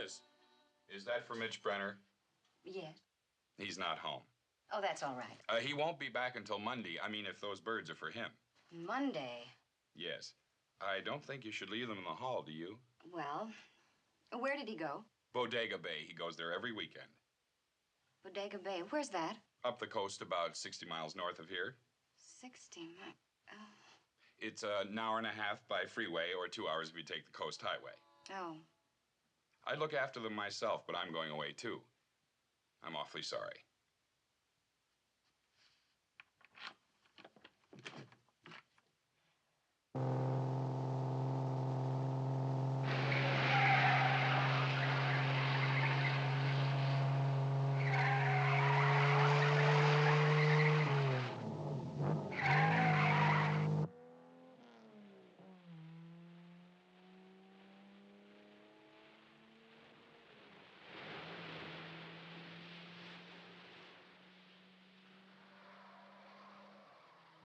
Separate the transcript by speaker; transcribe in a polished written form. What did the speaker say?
Speaker 1: Miss, is that for Mitch Brenner?
Speaker 2: Yes.
Speaker 1: He's not home.
Speaker 2: Oh, that's all right.
Speaker 1: He won't be back until Monday. I mean, if those birds are for him.
Speaker 2: Monday?
Speaker 1: Yes. I don't think you should leave them in the hall, do you?
Speaker 2: Well, where did he go?
Speaker 1: Bodega Bay. He goes there every weekend.
Speaker 2: Bodega Bay. Where's that?
Speaker 1: Up the coast about 60 miles north of here.
Speaker 2: 60 miles. Oh.
Speaker 1: It's an hour and a half by freeway or 2 hours if you take the coast highway.
Speaker 2: Oh.
Speaker 1: I'd look after them myself, but I'm going away too. I'm awfully sorry.